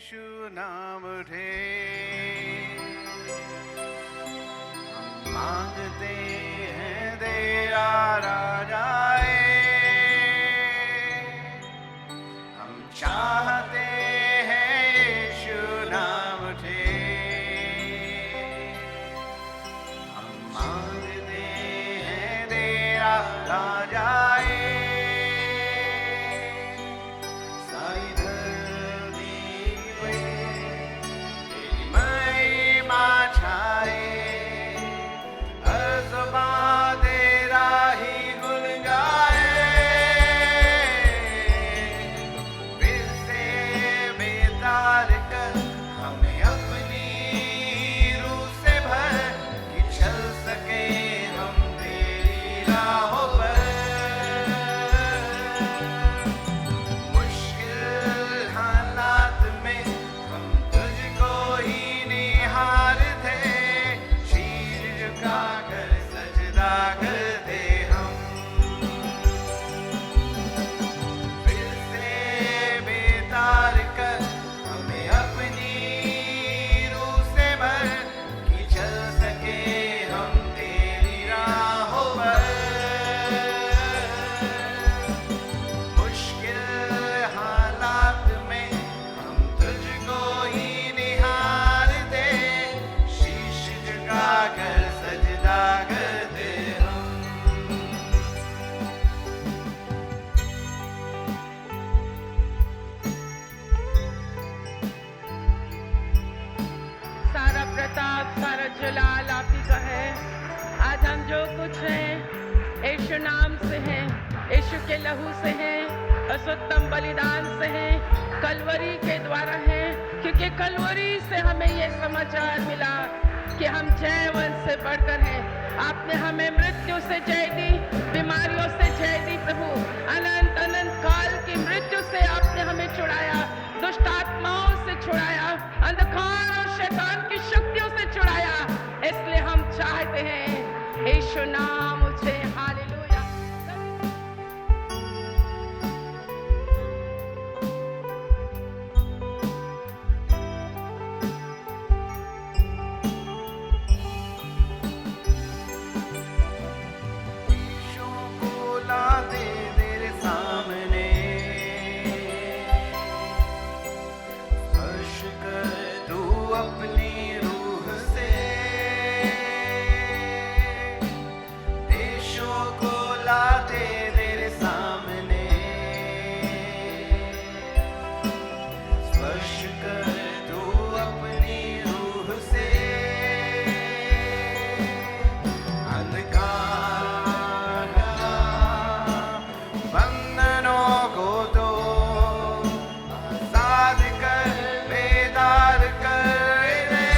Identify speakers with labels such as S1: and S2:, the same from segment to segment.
S1: यीशु नाम उठे, हम मांगते हैं तेरा राजा आए, हम चाहते हैं यीशु नाम उठे, हम मांगते हैं तेरा राजा आए, सारी धरती पे तेरी महिमा छाए, हर ज़ुबान तेरा ही गुण गाए, फिर से बेतार कर हमें अपनी रूह से भर, कि चल सके हम तेरी राहों पर। मुश्किल हालात में हम तुझको ही निहारते, शीश झुकाकर सजदा करते हम, फिर से बेतार कर हमें अपनी रूह से भर, कि चल सके हम तेरी राहों पर। मुश्किल हालात में हम तुझको ही निहारते, शीश झुकाकर सजदा करते हम।
S2: सारा प्रताप सारा जलाल आप ही का है। आज हम जो कुछ हैं यीशु नाम से हैं, यीशु के लहू से हैं, असुत्तम बलिदान से हैं, कलवरी के द्वारा हैं, क्योंकि कलवरी से हमें ये समाचार मिला कि हम जयवंत से बढ़कर हैं। आपने हमें मृत्यु से जय दी, बीमारियों से जय दी प्रभु, अनंत अनंत काल की मृत्यु से आपने हमें छुड़ाया, दुष्ट आत्माओं से छुड़ाया, अंधकार और शैतान की शक्तियों से छुड़ाया। इसलिए हम चाहते हैं यीशु नाम उठे। हालेलुया।
S1: यीशु को ला दे तेरे सामने, स्पर्श कर तू अपनी रूह से, देशों को ला दे तेरे सामने, स्पर्श कर तू अपनी रूह से, अंधकार बंधनों को तो आजाद कर, बेदार कर दे,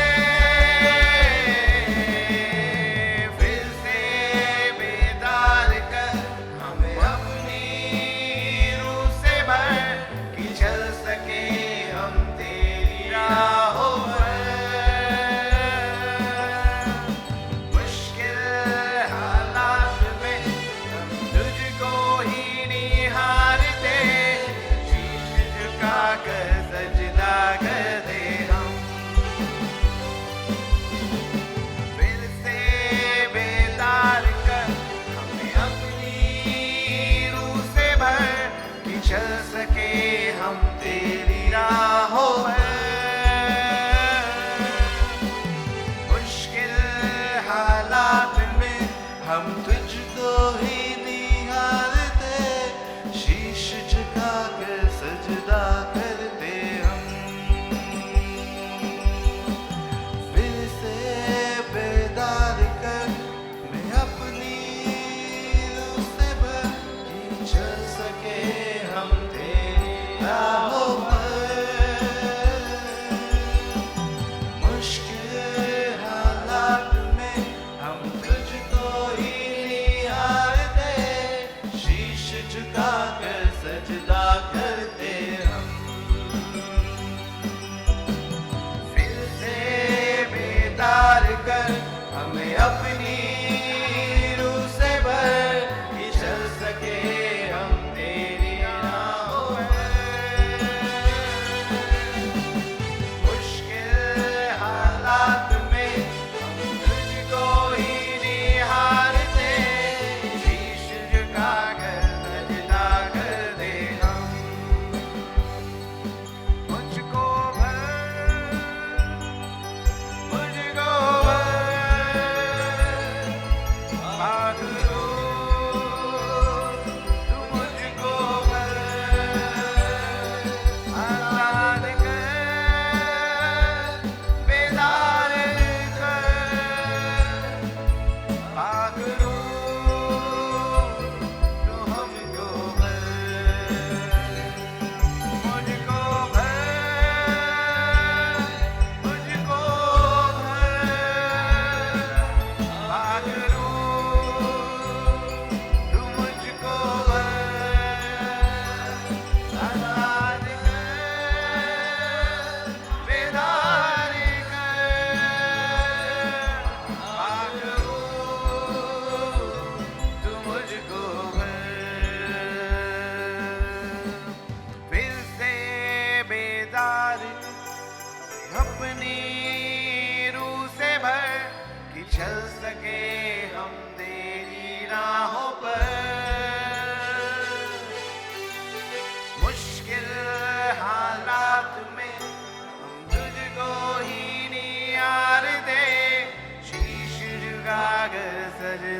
S1: फिर से बेदार कर हमें अपनी रूह से भर, कि चल सके हम तेरी राहों पर। मुश्किल हालात में हम तुझको ही निहारते, शीश झुकाकर सजदा करते हम, फिर से बेदार कर हमें अपनी रूह से भर, कि चल सके हम तेरी राहों पर। मुश्किल हालात में हम तुझको ही निहारते, शीश झुकाकर सजदा करते हम, फिर से बेदार कर मैं अपनी रूह से भर, कि चल सके हम तेरी राहों पर। मुश्किल हालात में हम तुझको ही निहारते,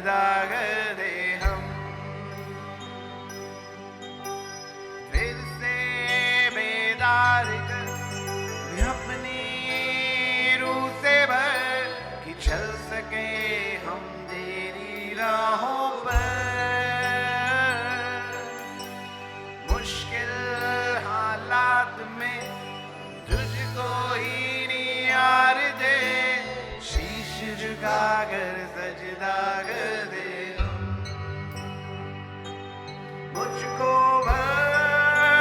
S1: सजदा कर दे हम। फिर से बेदार कर दे अपनी रूह से भर कि चल सके हम तेरी राहों पर। मुश्किल हालात में तुझको ही नियार दे, शीश झुका कर सजदा कर दे हम। मुझको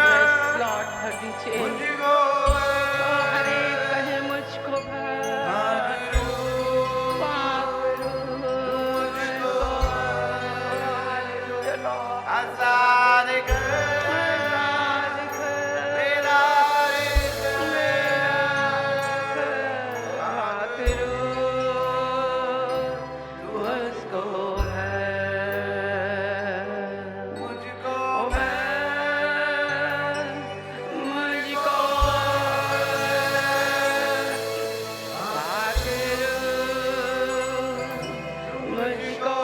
S2: Yes, Lord, भर दीजिए।
S1: मुझको
S2: हर एक कहे मुझको भर, मुझको Hallelujah, Lord।
S1: आजाद कर
S2: आजाद कर,
S1: बेदार
S2: करो, मुझको भर,
S1: मुझको
S2: मुझको मुझको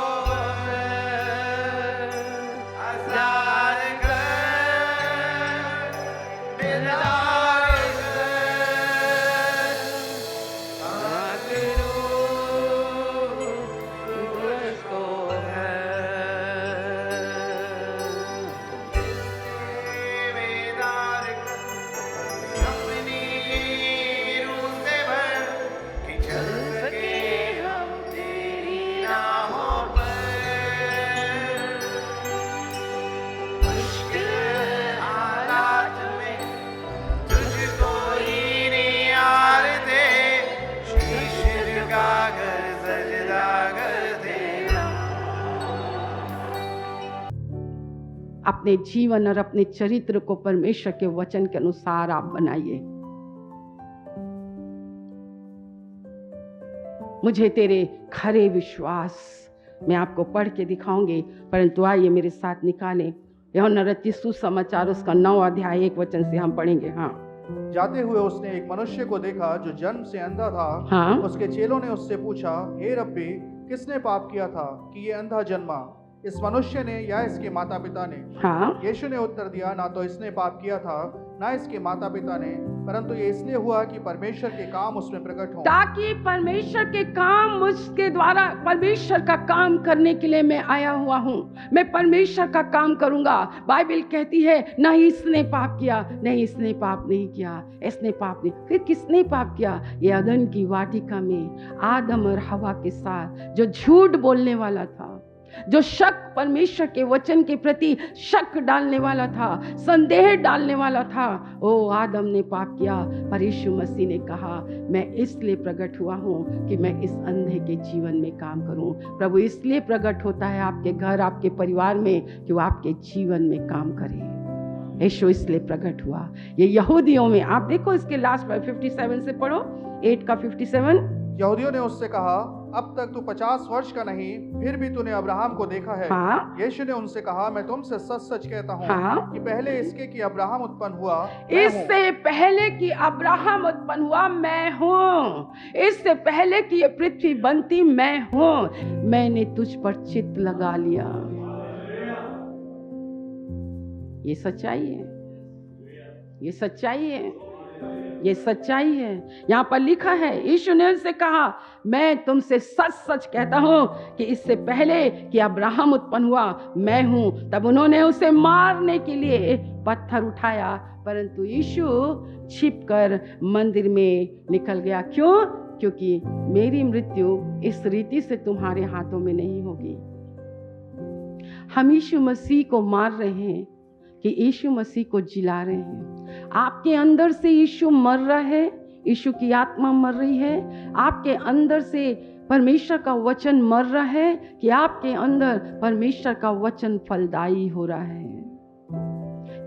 S1: आजाद कर बेदार बेदार अपनी रूह से भर कि चल सके हम तेरी राहों पर। मुश्किल हालात में तुझको ही नियार दे, शीश झुका कर सजदा कर दे।
S2: अपने जीवन और अपने चरित्र को परमेश्वर के वचन के अनुसार आप बनाइए। मुझे तेरे खरे विश्वास मैं आपको पढ़ के दिखाऊंगी, परंतु आइए मेरे साथ निकालें यूहन्ना रचित सुसमाचार उसका 9 अध्याय 1 वचन से हम पढ़ेंगे। हाँ
S3: जाते हुए उसने एक मनुष्य को देखा जो जन्म से अंधा था।
S2: हाँ।
S3: उसके चेलों ने उससे पूछा, हे रब्बी, किसने पाप किया था कि ये अंधा जन्मा, इस मनुष्य ने या इसके माता पिता ने?
S2: हाँ
S3: यीशु ने उत्तर दिया, ना तो इसने पाप किया था ना इसके माता पिता ने, परंतु ये इसलिए हुआ कि परमेश्वर के काम उसमें प्रकट हों।
S2: ताकि परमेश्वर के काम मुझके द्वारा परमेश्वर का काम करने के लिए मैं आया हुआ हूँ। मैं परमेश्वर का काम करूंगा। बाइबल कहती है नहीं इसने पाप किया, नहीं इसने पाप नहीं किया, इसने पाप नहीं। फिर किसने पाप किया? ये अदन की वाटिका में आदम और हवा के साथ जो झूठ बोलने वाला था, जो शक परमेश्वर के वचन के प्रति शक डालने वाला था, संदेह डालने वाला था, ओ आदम ने पाप किया। पर यीशु मसीह ने कहा मैं इसलिए प्रकट हुआ हूँ कि मैं इस अंधे के जीवन में काम करूँ। प्रभु इसलिए प्रकट होता है आपके घर, आपके परिवार में, कि वो आपके जीवन में काम करे। यीशु इसलिए प्रकट हुआ। ये यहूदियों में आप देखो, इसके लास्ट में 57 से पढ़ो, 8 का 57।
S3: यहूदियों ने उससे कहा, अब तक तू 50 वर्ष का नहीं, फिर भी तूने अब्राहम को देखा है।
S2: हाँ।
S3: यीशु ने उनसे कहा, मैं तुमसे सच सच कहता हूँ
S2: हाँ।
S3: कि पहले इसके कि अब्राहम उत्पन्न हुआ मैं हूँ।
S2: इससे पहले कि अब्राहम उत्पन्न हुआ मैं हूँ। इससे पहले कि ये पृथ्वी बनती मैं हूँ। मैंने तुझ पर चित्त लगा लिया। ये सच्चाई है, ये सच्चाई है, ये सच्चाई है। यहाँ पर लिखा है, यीशु ने उनसे कहा मैं तुमसे सच सच कहता हूँ कि इससे पहले कि अब्राहम उत्पन्न हुआ मैं हूँ। तब उन्होंने उसे मारने के लिए पत्थर उठाया, परंतु यीशु छिपकर मंदिर में निकल गया। क्यों? क्योंकि मेरी मृत्यु इस रीति से तुम्हारे हाथों में नहीं होगी। हम यीशु मसीह को मार रहे हैं कि यीशु मसीह को जिला रहे हैं। आपके अंदर से यीशु मर रहा है, यीशु की आत्मा मर रही है। आपके अंदर से परमेश्वर का वचन मर रहा है कि आपके अंदर परमेश्वर का वचन फलदायी हो रहा है।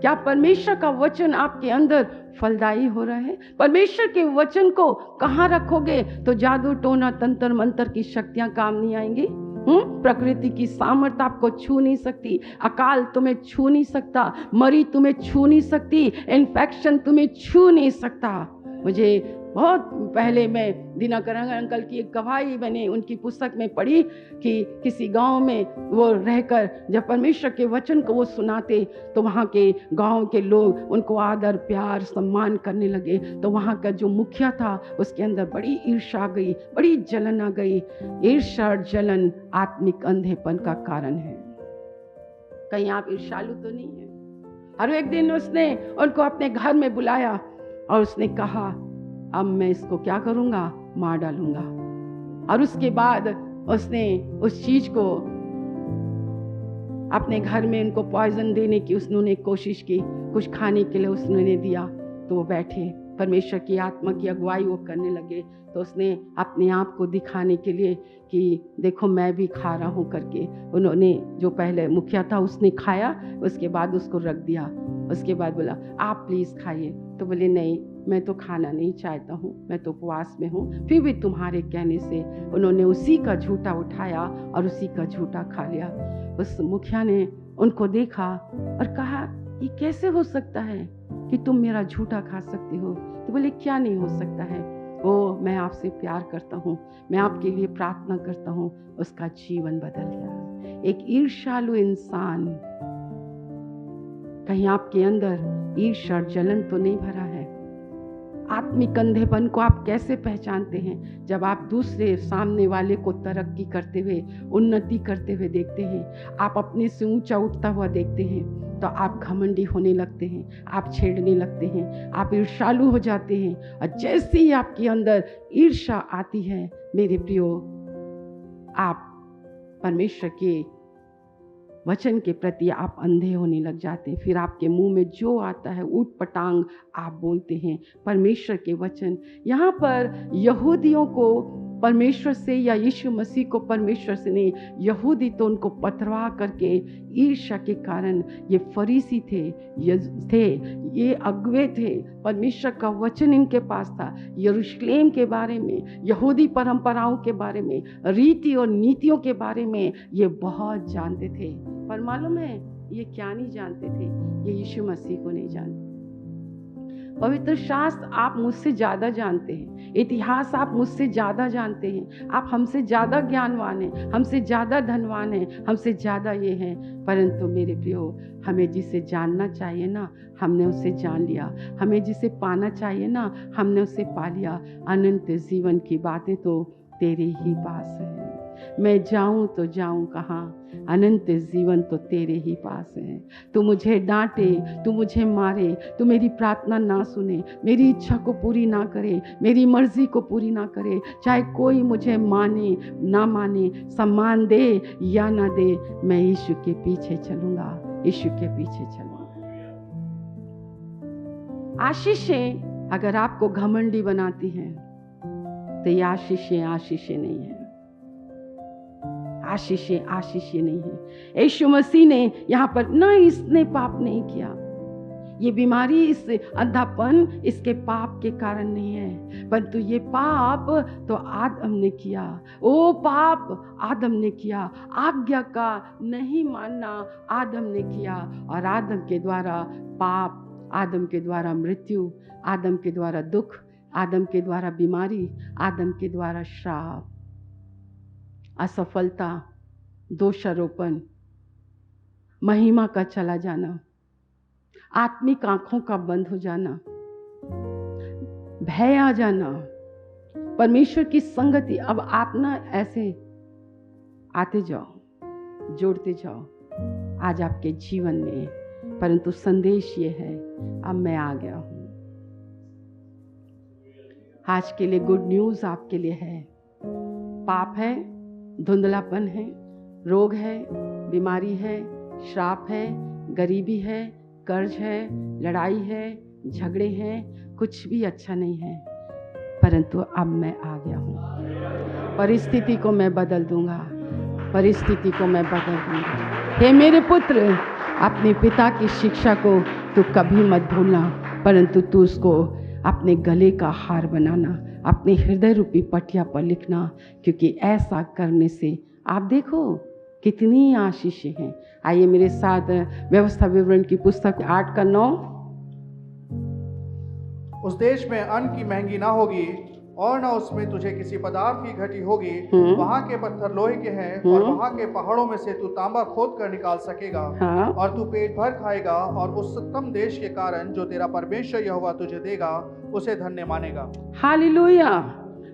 S2: क्या परमेश्वर का वचन आपके अंदर फलदायी हो रहा है? परमेश्वर के वचन को कहाँ रखोगे तो जादू टोना तंत्र मंत्र की शक्तियां काम नहीं आएंगी। प्रकृति की सामर्थ्य आपको छू नहीं सकती, अकाल तुम्हें छू नहीं सकता, मरी तुम्हें छू नहीं सकती, इन्फेक्शन तुम्हें छू नहीं सकता। मुझे बहुत पहले मैं दिनाकर अंकल की एक गवाही मैंने उनकी पुस्तक में पढ़ी कि किसी गांव में वो रहकर जब परमेश्वर के वचन को वो सुनाते तो वहाँ के गांव के लोग उनको आदर प्यार सम्मान करने लगे। तो वहाँ का जो मुखिया था उसके अंदर बड़ी ईर्ष्या आ गई, बड़ी जलन आ गई। ईर्ष्या और जलन आत्मिक अंधेपन का कारण है। कहीं आप ईर्ष्यालु तो नहीं है? और एक दिन उसने उनको अपने घर में बुलाया और उसने कहा अब मैं इसको क्या करूंगा, मार डालूंगा। और उसके बाद उसने उस चीज को अपने घर में उनको पॉइजन देने की उसने कोशिश की। कुछ खाने के लिए उसने दिया तो वो बैठे परमेश्वर की आत्मा की अगुवाई वो करने लगे। तो उसने अपने आप को दिखाने के लिए कि देखो मैं भी खा रहा हूँ करके उन्होंने, जो पहले मुखिया था उसने खाया, उसके बाद उसको रख दिया। उसके बाद बोला आप प्लीज़ खाइए। तो बोले नहीं मैं तो खाना नहीं चाहता हूँ, मैं तो उपवास में हूँ। फिर भी तुम्हारे कहने से उन्होंने उसी का झूठा उठाया और उसी का झूठा खा लिया। उस मुखिया ने उनको देखा और कहा ये कैसे हो सकता है कि तुम मेरा झूठा खा सकती हो? तो बोले क्या नहीं हो सकता है? ओ मैं आपसे प्यार करता हूँ, मैं आपके लिए प्रार्थना करता हूँ। उसका जीवन बदल गया। एक ईर्ष्यालु इंसान, कहीं आपके अंदर ईर्ष्या और जलन तो नहीं भरा है? आत्मिक अंधेपन को आप कैसे पहचानते हैं? जब आप दूसरे सामने वाले को तरक्की करते हुए, उन्नति करते हुए देखते हैं, आप अपने से ऊंचा उठता हुआ देखते हैं, तो आप घमंडी होने लगते हैं, आप छेड़ने लगते हैं, आप ईर्ष्यालु हो जाते हैं। और जैसे ही आपके अंदर ईर्ष्या आती है मेरे प्रियो, आप परमेश्वर के वचन के प्रति आप अंधे होने लग जाते हैं। फिर आपके मुंह में जो आता है ऊट पटांग आप बोलते हैं परमेश्वर के वचन। यहाँ पर यहूदियों को परमेश्वर से या यीशु मसीह को परमेश्वर से नहीं, यहूदी तो उनको पथरवा करके ईर्ष्या के कारण, ये फरीसी थे, ये अगुवे थे, परमेश्वर का वचन इनके पास था, यरूशलेम के बारे में, यहूदी परंपराओं के बारे में, रीति और नीतियों के बारे में ये बहुत जानते थे। पर मालूम है ये क्या नहीं जानते थे? ये यीशु मसीह को नहीं जानते। पवित्र शास्त्र आप मुझसे ज़्यादा जानते हैं, इतिहास आप मुझसे ज़्यादा जानते हैं, आप हमसे ज़्यादा ज्ञानवान हैं, हमसे ज़्यादा धनवान हैं, हमसे ज़्यादा ये हैं। परंतु मेरे प्रियो, हमें जिसे जानना चाहिए ना, हमने उसे जान लिया। हमें जिसे पाना चाहिए ना, हमने उसे पा लिया। अनंत जीवन की बातें तो तेरे ही पास है। मैं जाऊं तो जाऊं कहाँ? अनंत जीवन तो तेरे ही पास है। तू मुझे डांटे, तू मुझे मारे, तू मेरी प्रार्थना ना सुने, मेरी इच्छा को पूरी ना करे, मेरी मर्जी को पूरी ना करे, चाहे कोई मुझे माने ना माने, सम्मान दे या ना दे, मैं यीशु के पीछे चलूंगा, यीशु के पीछे चलूंगा। आशीषें अगर आपको घमंडी बनाती हैं तो ये आशीषें नहीं है। आशीषें नहीं है। यीशु मसीह ने यहाँ पर ना, इसने पाप नहीं किया। ये बीमारी, इस अंधापन इसके पाप के कारण नहीं है, परंतु ये पाप तो आदम ने किया। ओ पाप आदम ने किया, आज्ञा का नहीं मानना आदम ने किया। और आदम के द्वारा पाप, आदम के द्वारा मृत्यु, आदम के द्वारा दुख, आदम के द्वारा बीमारी, आदम के द्वारा श्राप, असफलता, दोषारोपण, महिमा का चला जाना, आत्मिक आंखों का बंद हो जाना, भय आ जाना, परमेश्वर की संगति। अब आप ना ऐसे आते जाओ, जोड़ते जाओ आज आपके जीवन में, परंतु संदेश ये है, अब मैं आ गया हूं। आज के लिए गुड न्यूज आपके लिए है। पाप है, धुंधलापन है, रोग है, बीमारी है, श्राप है, गरीबी है, कर्ज है, लड़ाई है, झगड़े हैं, कुछ भी अच्छा नहीं है, परंतु अब मैं आ गया हूँ। परिस्थिति को मैं बदल दूंगा, परिस्थिति को मैं बदल दूंगा। हे मेरे पुत्र, अपने पिता की शिक्षा को तू कभी मत भूलना, परंतु तू उसको अपने गले का हार बनाना, अपने हृदय रूपी पटिया पर लिखना, क्योंकि ऐसा करने से आप देखो कितनी आशीषें हैं। आइए मेरे साथ व्यवस्था विवरण की पुस्तक 8 का 9।
S3: उस देश में अन्न की महंगी ना होगी और न उसमें तुझे किसी पदार्थ की घटी होगी। वहाँ के पत्थर लोहे के हैं और वहाँ के पहाड़ों में से तू तांबा खोद कर निकाल सकेगा।
S2: हाँ।
S3: और तू पेट भर खाएगा और उस उत्तम देश के कारण जो तेरा परमेश्वर यहोवा तुझे देगा उसे धन्य मानेगा।
S2: Hallelujah,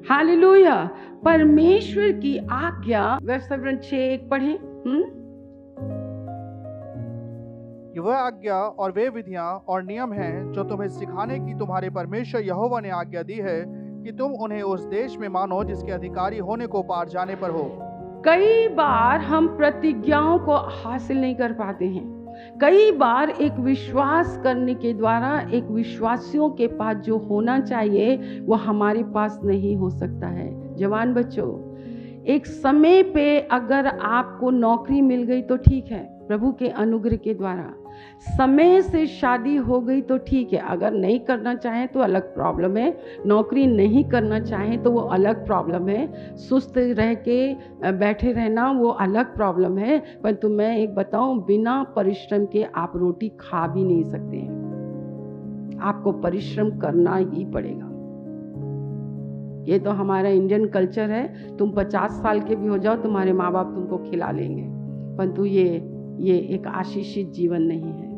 S2: hallelujah. परमेश्वर की आज्ञा, वैसे 6 पढ़ें।
S3: ये वह आज्ञा और वे विधियां और नियम हैं जो तुम्हें सिखाने की तुम्हारे परमेश्वर यहोवा ने आज्ञा दी है कि तुम उन्हें उस देश में मानो जिसके अधिकारी होने को पार जाने पर हो।
S2: कई बार हम प्रतिज्ञाओं को हासिल नहीं कर पाते हैं। कई बार एक विश्वास करने के द्वारा एक विश्वासियों के पास जो होना चाहिए वो हमारे पास नहीं हो सकता है। जवान बच्चों, एक समय पे अगर आपको नौकरी मिल गई तो ठीक है, प्रभु के अनुग्रह के द्वारा। समय से शादी हो गई तो ठीक है, अगर नहीं करना चाहें तो अलग प्रॉब्लम है। नौकरी नहीं करना चाहें तो वो अलग प्रॉब्लम है। सुस्त रह के बैठे रहना वो अलग प्रॉब्लम है। परंतु मैं एक बताऊं, बिना परिश्रम के आप रोटी खा भी नहीं सकते हैं। आपको परिश्रम करना ही पड़ेगा। ये तो हमारा इंडियन कल्चर है। तुम 50 साल के भी हो जाओ, तुम्हारे माँ बाप तुमको खिला लेंगे। परंतु ये एक आशीषित जीवन नहीं है।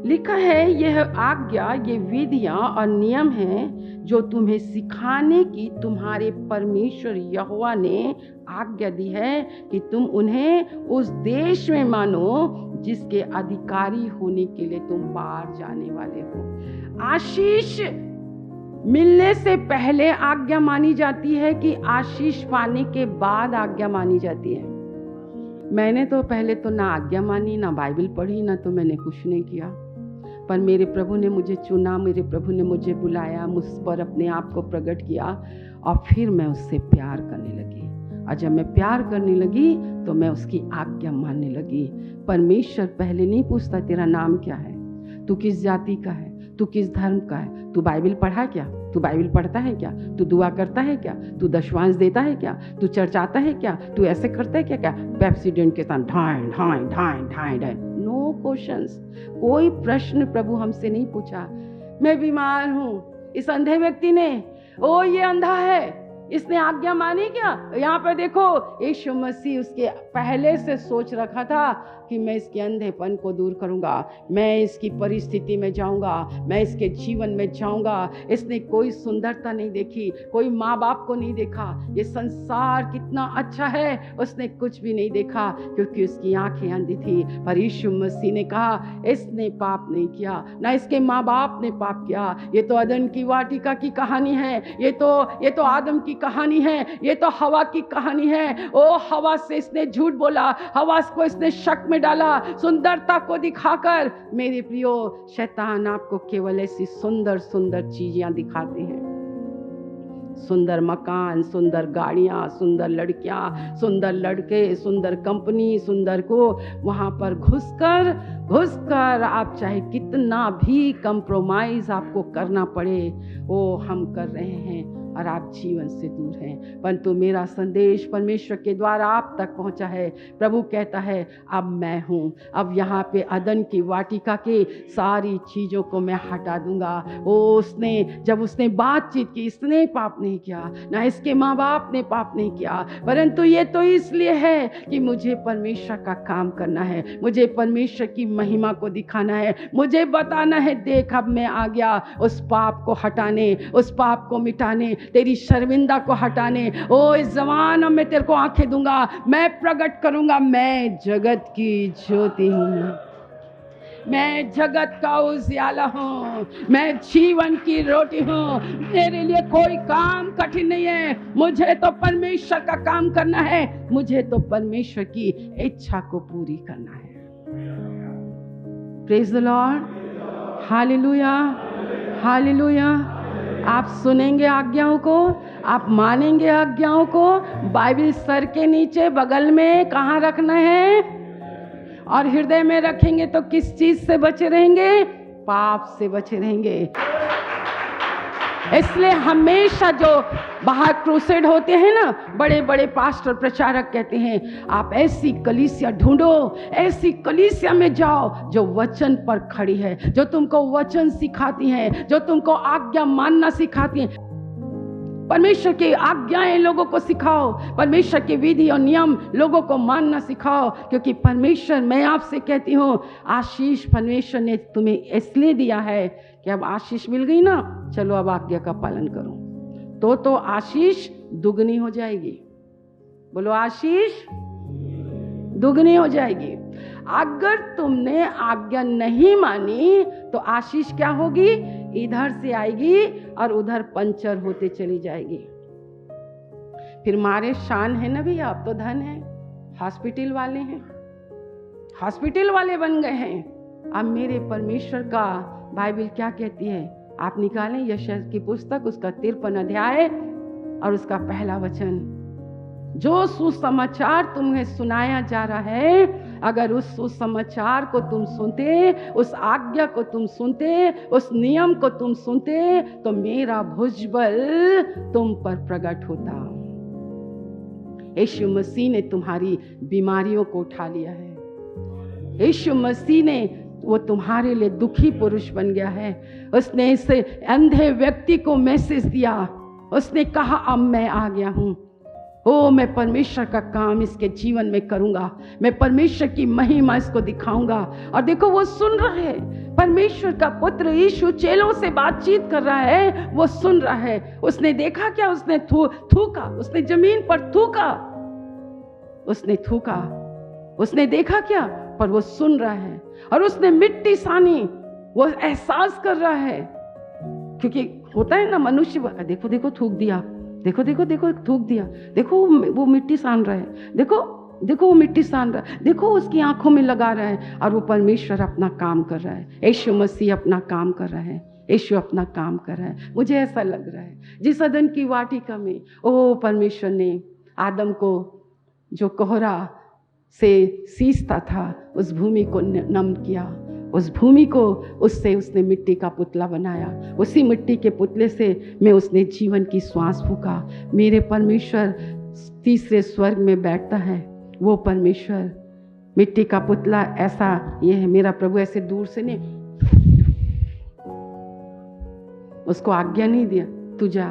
S2: लिखा है यह आज्ञा, ये विधियां और नियम हैं जो तुम्हें सिखाने की तुम्हारे परमेश्वर यहोवा ने आज्ञा दी है कि तुम उन्हें उस देश में मानो जिसके अधिकारी होने के लिए तुम पार जाने वाले हो। आशीष मिलने से पहले आज्ञा मानी जाती है कि आशीष पाने के बाद आज्ञा मानी जाती है? मैंने तो पहले तो ना आज्ञा मानी, ना बाइबल पढ़ी, ना तो मैंने कुछ नहीं किया। पर मेरे प्रभु ने मुझे चुना, मेरे प्रभु ने मुझे बुलाया, मुझ पर अपने आप को प्रकट किया और फिर मैं उससे प्यार करने लगी। और जब मैं प्यार करने लगी तो मैं उसकी आज्ञा मानने लगी। परमेश्वर पहले नहीं पूछता तेरा नाम क्या है, तू किस जाति का है, तू किस धर्म का है, तू बाइबल पढ़ा क्या, तू बाइबल पढ़ता है क्या, तू दुआ करता है क्या, तू दशवांश देता है क्या, तू चर्च आता है क्या, तू ऐसे करता है क्या क्या पेप्सिडेंट के साथ ढाई ढाई ढाई ढाई ढाई। नो क्वेश्चंस, कोई प्रश्न प्रभु हमसे नहीं पूछा। मैं बीमार हूँ, इस अंधे व्यक्ति ने, ओ ये अंधा है, इसने आज्ञा मानी क्या? यहाँ पे देखो, यीशु मसीह उसके पहले से सोच रखा था कि मैं इसके अंधेपन को दूर करूंगा, मैं इसकी परिस्थिति में जाऊंगा, मैं इसके जीवन में जाऊंगा। इसने कोई सुंदरता नहीं देखी, कोई माँ बाप को नहीं देखा, ये संसार कितना अच्छा है उसने कुछ भी नहीं देखा क्योंकि उसकी आंखें अंधी थी। पर यीशु मसीह ने कहा इसने पाप नहीं किया, ना इसके माँ बाप ने पाप किया। ये तो अदन की वाटिका की कहानी है, ये तो आदम की कहानी है, ये तो हवा की कहानी है। ओ हवा से इसने झूठ बोला, हवा को इसने शक में डाला, सुंदरता को दिखाकर। मेरे प्रियो, शैतान आपको केवल ऐसी सुंदर सुंदर चीजें दिखाते हैं, सुंदर मकान, सुंदर गाड़ियां, सुंदर लड़कियां, सुंदर लड़के, सुंदर कंपनी, सुंदर को वहां पर घुसकर आप चाहे कितना भी कंप्रोमाइज आपको करना पड़े, वो हम कर रहे हैं और आप जीवन से दूर हैं। परंतु मेरा संदेश परमेश्वर के द्वारा आप तक पहुंचा है। प्रभु कहता है अब मैं हूं, अब यहाँ पे अदन की वाटिका के सारी चीज़ों को मैं हटा दूंगा। जब उसने बातचीत की, इसने पाप नहीं किया, ना इसके माँ बाप ने पाप नहीं किया, परंतु ये तो इसलिए है कि मुझे परमेश्वर का काम करना है, मुझे परमेश्वर की महिमा को दिखाना है, मुझे बताना है देख अब मैं आ गया उस पाप को हटाने, उस पाप को मिटाने, तेरी शर्मिंदा को हटाने। ओ इस ज़माना में तेरे को आंखें दूंगा, मैं प्रकट करूंगा, मैं जगत की ज्योति हूँ, मैं जगत का उजियाला हूँ, मैं जीवन की रोटी हूँ। मेरे लिए कोई काम कठिन नहीं है, मुझे तो परमेश्वर का काम करना है, मुझे तो परमेश्वर की इच्छा को पूरी करना है। Praise the Lord, hallelujah, hallelujah. आप सुनेंगे आज्ञाओं को, आप मानेंगे आज्ञाओं को। बाइबल सर के नीचे बगल में कहाँ रखना है, और हृदय में रखेंगे तो किस चीज से बचे रहेंगे? पाप से बचे रहेंगे। इसलिए हमेशा जो बाहर क्रूसेड होते हैं ना, बड़े बड़े पास्टर प्रचारक कहते हैं आप ऐसी कलीसिया ढूंढो, ऐसी कलीसिया में जाओ जो वचन पर खड़ी है, जो तुमको वचन सिखाती है, जो तुमको आज्ञा मानना सिखाती है। परमेश्वर की आज्ञाएं लोगों को सिखाओ, परमेश्वर की विधि और नियम लोगों को मानना सिखाओ, क्योंकि परमेश्वर, मैं आपसे कहती हूँ, आशीष परमेश्वर ने तुम्हें इसलिए दिया है कि अब आशीष मिल गई ना, चलो अब आज्ञा का पालन करो, तो आशीष दुगनी हो जाएगी। बोलो, आशीष दुगनी हो जाएगी। अगर तुमने आज्ञा नहीं मानी तो आशीष क्या होगी? इधर से आएगी और उधर पंचर होते चली जाएगी। फिर मारे शान है ना भैया, अब तो धन है, हॉस्पिटल वाले हैं, हॉस्पिटल वाले बन गए हैं। अब मेरे परमेश्वर का बाइबल क्या कहती है? आप निकालें यशायाह की पुस्तक, उसका 53 अध्याय और उसका पहला वचन। जो सुसमाचार तुम्हें सुनाया जा रहा है, अगर उस सुसमाचार को तुम सुनते, उस आज्ञा को तुम सुनते, उस नियम को तुम सुनते, तो मेरा भुजबल तुम पर प्रकट होता। यीशु मसीह ने तुम्हारी बीमारियों को उठा लिया है। यीशु मसीह ने, वो तुम्हारे लिए दुखी पुरुष बन गया है। उसने इस अंधे व्यक्ति को मैसेज दिया, उसने कहा अब मैं आ गया हूं, ओ मैं परमेश्वर का काम इसके जीवन में करूंगा, मैं परमेश्वर की महिमा इसको दिखाऊंगा। और देखो वो सुन रहा है, परमेश्वर का पुत्र यीशु चेलों से बातचीत कर रहा है, वो सुन रहा है। उसने देखा क्या? उसने थूका, उसने जमीन पर थूका, उसने थूका, उसने देखा क्या? पर वो सुन रहा है। और उसने मिट्टी सानी, वो एहसास कर रहा है, क्योंकि होता है ना मनुष्य, देखो देखो थूक दिया, देखो देखो देखो थूक दिया, देखो वो मिट्टी सान रहा है, देखो देखो वो मिट्टी सान रहा है, देखो उसकी आंखों में लगा रहा है। और वो परमेश्वर अपना काम कर रहा है, यीशु मसीह अपना काम कर रहा है, यीशु अपना काम कर रहा है। मुझे ऐसा लग रहा है जिस अदन की वाटिका में ओ परमेश्वर ने आदम को जो कोहरा से सींचता था, उस भूमि को नम किया, उस भूमि को, उससे उसने मिट्टी का पुतला बनाया, उसी मिट्टी के पुतले से में उसने जीवन की श्वास फूका। मेरे परमेश्वर तीसरे स्वर्ग में बैठता है, वो परमेश्वर मिट्टी का पुतला ऐसा ये है। मेरा प्रभु ऐसे दूर से नहीं, उसको आज्ञा नहीं दिया तू जा,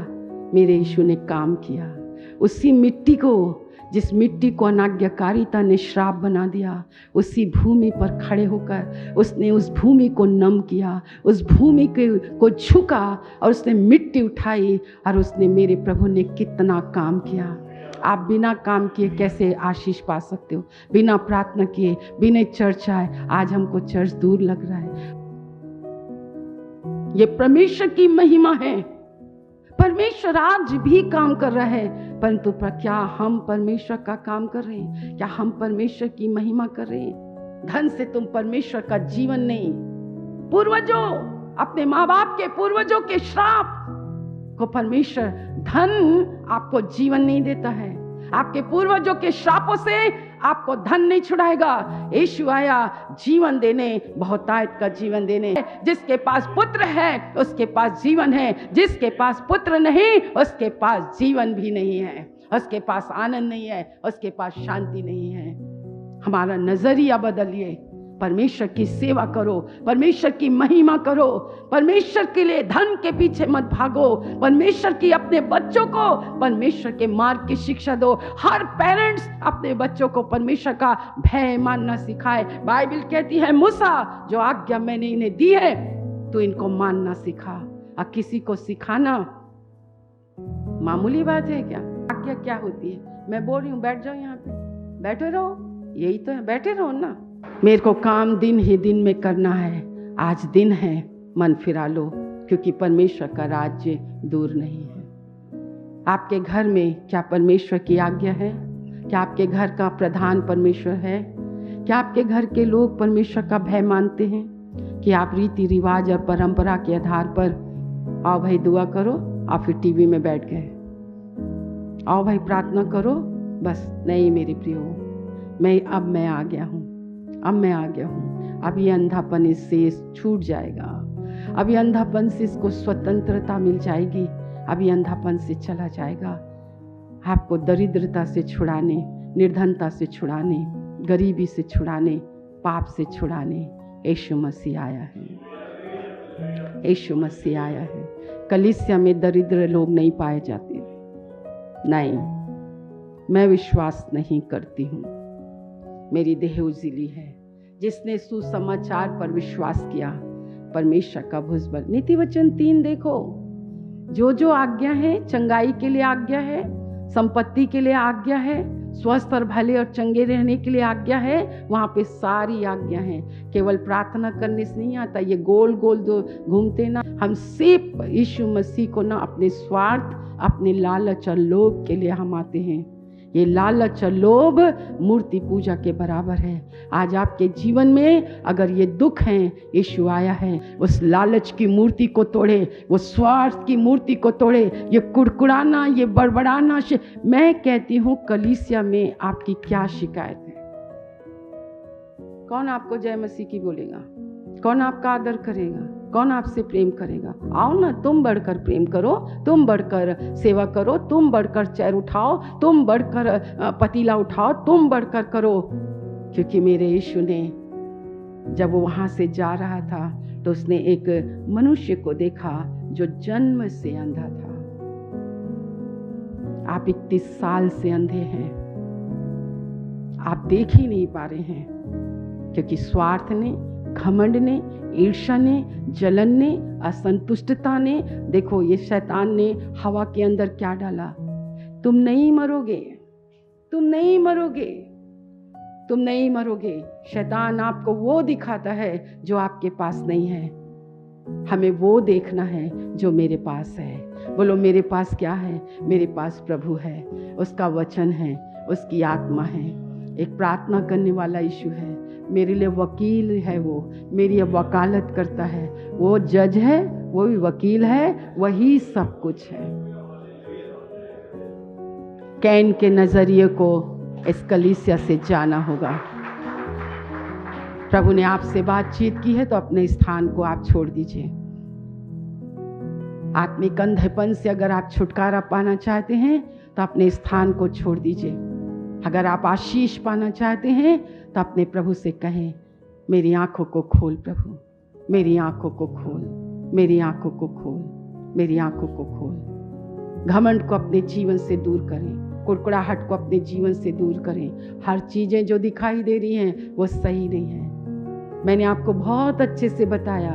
S2: मेरे यीशु ने काम किया। उसी मिट्टी को, जिस मिट्टी को अनाज्ञाकारिता ने श्राप बना दिया, उसी भूमि पर खड़े होकर उसने उस भूमि को नम किया, उस भूमि को झुका और उसने मिट्टी उठाई। और उसने, मेरे प्रभु ने कितना काम किया। आप बिना काम किए कैसे आशीष पा सकते हो? बिना प्रार्थना किए, बिना चर्च आए। आज हमको चर्च दूर लग रहा है। ये परमेश्वर की महिमा है। परमेश्वर आज भी काम कर रहा है, परंतु क्या हम परमेश्वर का काम कर रहे हैं? क्या हम परमेश्वर की महिमा कर रहे हैं? धन से तुम परमेश्वर का जीवन नहीं, पूर्वजों, अपने माँ बाप के पूर्वजों के श्राप को परमेश्वर, धन आपको जीवन नहीं देता है। आपके पूर्वजों के श्रापों से आपको धन नहीं छुड़ाएगा। यीशु आया जीवन देने, बहुतायत का जीवन देने। जिसके पास पुत्र है उसके पास जीवन है, जिसके पास पुत्र नहीं उसके पास जीवन भी नहीं है, उसके पास आनंद नहीं है, उसके पास शांति नहीं है। हमारा नजरिया बदलिए, परमेश्वर की सेवा करो, परमेश्वर की महिमा करो, परमेश्वर के लिए धन के पीछे मत भागो, परमेश्वर की अपने बच्चों को परमेश्वर के मार्ग की शिक्षा दो। हर पेरेंट्स अपने बच्चों को परमेश्वर का भय मानना सिखाए। बाइबल कहती है, मूसा जो आज्ञा मैंने इन्हें दी है तो इनको मानना सिखा। और किसी को सिखाना मामूली बात है क्या? आज्ञा क्या होती है? मैं बोल रही हूँ बैठ जाओ, यहाँ पे बैठे रहो, यही तो है, बैठे रहो ना। मेरे को काम दिन ही दिन में करना है, आज दिन है, मन फिरा लो, क्योंकि परमेश्वर का राज्य दूर नहीं है। आपके घर में क्या परमेश्वर की आज्ञा है? क्या आपके घर का प्रधान परमेश्वर है? क्या आपके घर के लोग परमेश्वर का भय मानते हैं? कि आप रीति रिवाज और परंपरा के आधार पर आओ भाई दुआ करो, आप फिर टीवी में बैठ गए, आओ भाई प्रार्थना करो, बस नहीं मेरे प्रियो, मैं आ गया हूँ, अब मैं आ गया हूँ। अब ये अंधापन इससे छूट जाएगा। अभी अंधापन से इसको स्वतंत्रता मिल जाएगी, अभी अंधापन से चला जाएगा। आपको दरिद्रता से छुड़ाने, निर्धनता से छुड़ाने, गरीबी से छुड़ाने, पाप से छुड़ाने यीशु मसीह आया है। यीशु मसीह आया है। कलीसिया में दरिद्र लोग नहीं पाए जाते। नहीं, मैं विश्वास नहीं करती हूँ। मेरी देह उजिली है। जिसने सुसमाचार पर विश्वास किया परमेश्वर का भुजबल। नीति वचन 3 देखो, जो आज्ञा है, चंगाई के लिए आज्ञा है, संपत्ति के लिए आज्ञा है, स्वस्थ और भले और चंगे रहने के लिए आज्ञा है, वहाँ पे सारी आज्ञा है। केवल प्रार्थना करने से नहीं आता। ये गोल गोल जो घूमते ना, हम सिर्फ यीशु मसीह को ना अपने स्वार्थ, अपने लालच और लोभ के लिए हम आते हैं। ये लालच और लोभ मूर्ति पूजा के बराबर है। आज आपके जीवन में अगर ये दुख हैं, यीशु आया है, उस लालच की मूर्ति को तोड़े, वो स्वार्थ की मूर्ति को तोड़े, ये कुड़कुड़ाना, ये बड़बड़ाना। मैं कहती हूँ कलीसिया में आपकी क्या शिकायत है? कौन आपको जय मसीह की बोलेगा? कौन आपका आदर करेगा? कौन आपसे प्रेम करेगा? आओ ना, तुम बढ़कर प्रेम करो, तुम बढ़कर सेवा करो, तुम बढ़कर चेयर उठाओ, तुम बढ़कर पतीला उठाओ, तुम बढ़कर करो। क्योंकि मेरे यीशु ने जब वो वहां से जा रहा था तो उसने एक मनुष्य को देखा जो जन्म से अंधा था। आप 31 साल से अंधे हैं, आप देख ही नहीं पा रहे हैं, क्योंकि स्वार्थ ने, घमंड ने, ईर्ष्या ने, जलन ने, असंतुष्टता ने, देखो ये शैतान ने हवा के अंदर क्या डाला। तुम नहीं मरोगे, तुम नहीं मरोगे, तुम नहीं मरोगे। शैतान आपको वो दिखाता है जो आपके पास नहीं है। हमें वो देखना है जो मेरे पास है। बोलो, मेरे पास क्या है? मेरे पास प्रभु है, उसका वचन है, उसकी आत्मा है। एक प्रार्थना करने वाला यीशु है, मेरे लिए वकील है, वो मेरी वकालत करता है। वो जज है, वो भी वकील है, वही सब कुछ है। कैन के नजरिए को इस कलीसिया से जाना होगा। प्रभु ने आपसे बातचीत की है तो अपने स्थान को आप छोड़ दीजिए। आत्मिक अंधेपन से अगर आप छुटकारा पाना चाहते हैं तो अपने स्थान को छोड़ दीजिए। अगर आप आशीष पाना चाहते हैं तो अपने प्रभु से कहें, मेरी आंखों को खोल प्रभु, मेरी आंखों को खोल, मेरी आंखों को खोल, मेरी आंखों को खोल। घमंड को अपने जीवन से दूर करें, कुड़कुड़ाहट को अपने जीवन से दूर करें। हर चीजें जो दिखाई दे रही हैं वो सही नहीं है। मैंने आपको बहुत अच्छे से बताया,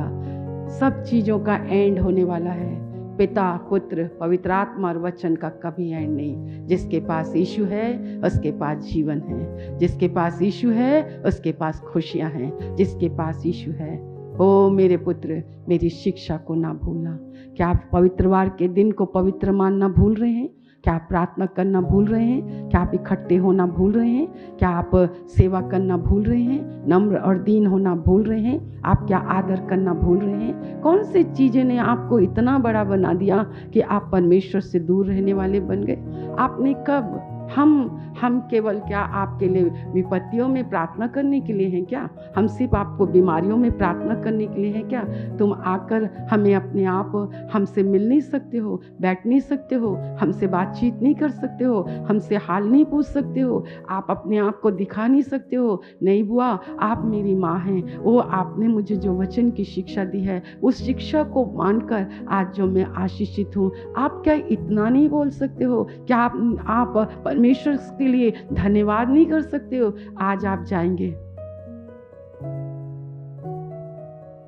S2: सब चीजों का एंड होने वाला है। पिता, पुत्र, पवित्र आत्मा और वचन का कभी एंड नहीं। जिसके पास यीशु है उसके पास जीवन है, जिसके पास यीशु है उसके पास खुशियां हैं, जिसके पास यीशु है। ओ मेरे पुत्र, मेरी शिक्षा को ना भूलना। क्या आप पवित्रवार के दिन को पवित्र मानना भूल रहे हैं? क्या आप प्रार्थना करना भूल रहे हैं? क्या आप इकट्ठे होना भूल रहे हैं? क्या आप सेवा करना भूल रहे हैं? नम्र और दीन होना भूल रहे हैं? आप क्या आदर करना भूल रहे हैं? कौन सी चीज़ें ने आपको इतना बड़ा बना दिया कि आप परमेश्वर से दूर रहने वाले बन गए? आपने कब? हम केवल क्या आपके लिए विपत्तियों में प्रार्थना करने के लिए हैं क्या? हम सिर्फ आपको बीमारियों में प्रार्थना करने के लिए हैं क्या? तुम आकर हमें अपने आप हमसे मिल नहीं सकते हो, बैठ नहीं सकते हो, हमसे बातचीत नहीं कर सकते हो, हमसे हाल नहीं पूछ सकते हो, आप अपने आप को दिखा नहीं सकते हो। नहीं बुआ, आप मेरी माँ हैं। वो आपने मुझे जो वचन की शिक्षा दी है, उस शिक्षा को मानकर आज जो मैं आशीषित हूँ, आप क्या इतना नहीं बोल सकते हो? क्या आप परमेश्वर के लिए धन्यवाद नहीं कर सकते हो? आज आप जाएंगे।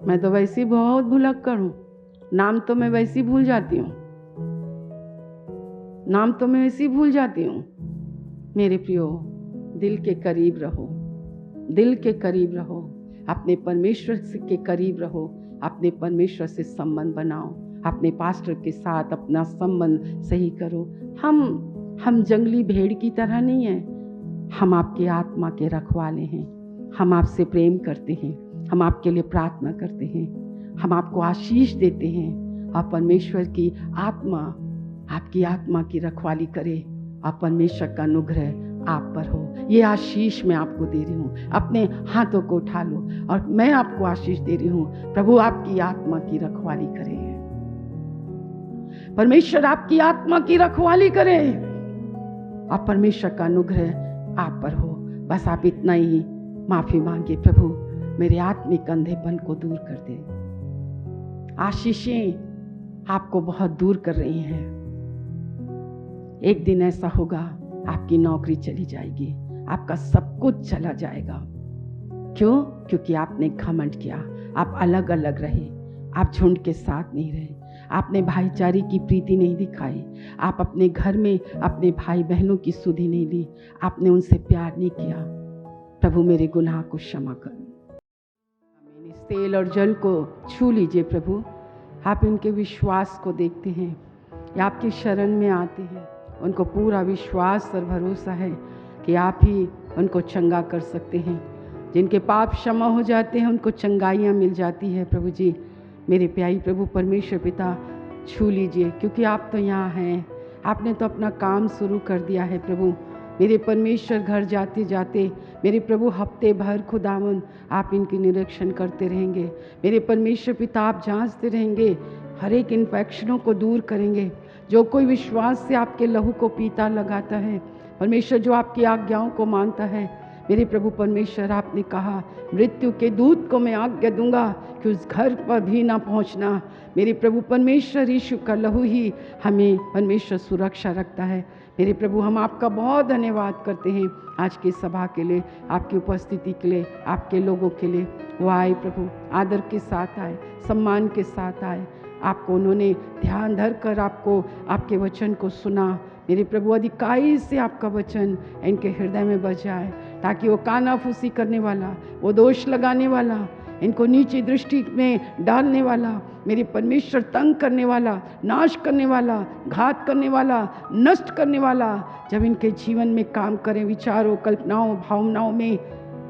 S2: मैं तो वैसे ही बहुत भुलक्कड़ हूं, नाम तो मैं वैसे ही भूल जाती हूँ, नाम तो मैं वैसे ही भूल जाती हूँ। मेरे प्रियो, दिल के करीब रहो, दिल के करीब रहो, अपने परमेश्वर के करीब रहो, अपने परमेश्वर से संबंध बनाओ, अपने पास्टर के साथ अपना संबंध सही करो। हम जंगली भेड़ की तरह नहीं हैं, हम आपके आत्मा के रखवाले हैं। हम आपसे प्रेम करते हैं, हम आपके लिए प्रार्थना करते हैं, हम आपको आशीष देते हैं। और परमेश्वर की आत्मा आपकी आत्मा की रखवाली करे और परमेश्वर का अनुग्रह आप पर हो। ये आशीष मैं आपको दे रही हूँ। अपने हाथों को उठा लो और मैं आपको आशीष दे रही हूँ। प्रभु आपकी आत्मा की रखवाली करे, परमेश्वर आपकी आत्मा की रखवाली करे और परमेश्वर का अनुग्रह आप पर हो। बस आप इतना ही माफी मांगे, प्रभु मेरे आत्मिक अंधेपन को दूर कर दे। आशीषें आपको बहुत दूर कर रही हैं। एक दिन ऐसा होगा, आपकी नौकरी चली जाएगी, आपका सब कुछ चला जाएगा। क्यों? क्योंकि आपने घमंड किया, आप अलग अलग रहे, आप झुंड के साथ नहीं रहे, आपने भाईचारे की प्रीति नहीं दिखाई, आप अपने घर में अपने भाई बहनों की सुधि नहीं ली, आपने उनसे प्यार नहीं किया। प्रभु मेरे गुनाह को क्षमा कर। इस तेल और जल को छू लीजिए प्रभु। आप इनके विश्वास को देखते हैं, ये आपकी शरण में आते हैं, उनको पूरा विश्वास और भरोसा है कि आप ही उनको चंगा कर सकते हैं। जिनके पाप क्षमा हो जाते हैं उनको चंगाइयाँ मिल जाती है। प्रभु जी मेरे प्यारी प्रभु परमेश्वर पिता छू लीजिए, क्योंकि आप तो यहाँ हैं, आपने तो अपना काम शुरू कर दिया है। प्रभु मेरे परमेश्वर घर जाते जाते मेरे प्रभु हफ्ते भर खुदावन आप इनकी निरीक्षण करते रहेंगे। मेरे परमेश्वर पिता आप जांचते रहेंगे, हर एक इन्फेक्शनों को दूर करेंगे। जो कोई विश्वास से आपके लहू को पीता लगाता है परमेश्वर, जो आपकी आज्ञाओं को मानता है, मेरे प्रभु परमेश्वर आपने कहा मृत्यु के दूत को मैं आज्ञा दूंगा कि उस घर पर भी ना पहुंचना। मेरे प्रभु परमेश्वर यीशु का लहू ही हमें परमेश्वर सुरक्षा रखता है। मेरे प्रभु हम आपका बहुत धन्यवाद करते हैं आज की सभा के लिए, आपकी उपस्थिति के लिए, आपके लोगों के लिए। वो आए प्रभु, आदर के साथ आए, सम्मान के साथ आए, आपको उन्होंने ध्यान धर कर आपको आपके वचन को सुना। मेरे प्रभु अधिकाई से आपका वचन इनके हृदय में बस जाए, ताकि वो कानाफूसी करने वाला, वो दोष लगाने वाला, इनको नीची दृष्टि में डालने वाला, मेरे परमेश्वर तंग करने वाला, नाश करने वाला, घात करने वाला, नष्ट करने वाला जब इनके जीवन में काम करें, विचारों, कल्पनाओं, भावनाओं में,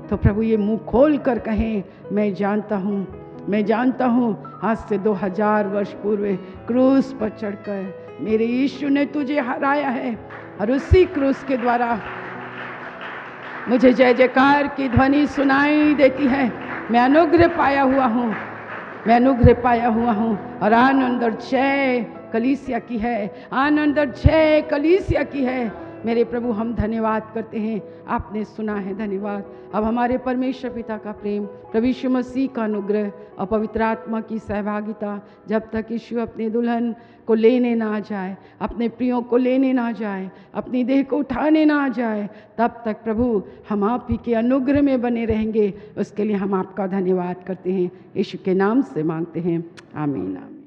S2: तो प्रभु ये मुंह खोल कर कहें मैं जानता हूँ, मैं जानता हूँ आज से 2000 वर्ष पूर्व क्रूस पर चढ़कर मेरे यीशु ने तुझे हराया है और उसी क्रूस के द्वारा मुझे जय जयकार की ध्वनि सुनाई देती है। मैं अनुग्रह पाया हुआ हूँ, मैं अनुग्रह पाया हुआ हूँ और आनंद और जय कलीसिया की है, आनंद और जय कलीसिया की है। मेरे प्रभु हम धन्यवाद करते हैं, आपने सुना है, धन्यवाद। अब हमारे परमेश्वर पिता का प्रेम, प्रभु यीशु मसीह का अनुग्रह और पवित्र आत्मा की सहभागिता जब तक यीशु अपने दुल्हन को लेने ना जाए, अपने प्रियों को लेने ना जाए, अपनी देह को उठाने ना जाए, तब तक प्रभु हम आप ही के अनुग्रह में बने रहेंगे। उसके लिए हम आपका धन्यवाद करते हैं, यीशु के नाम से मांगते हैं, आमीन आमीन।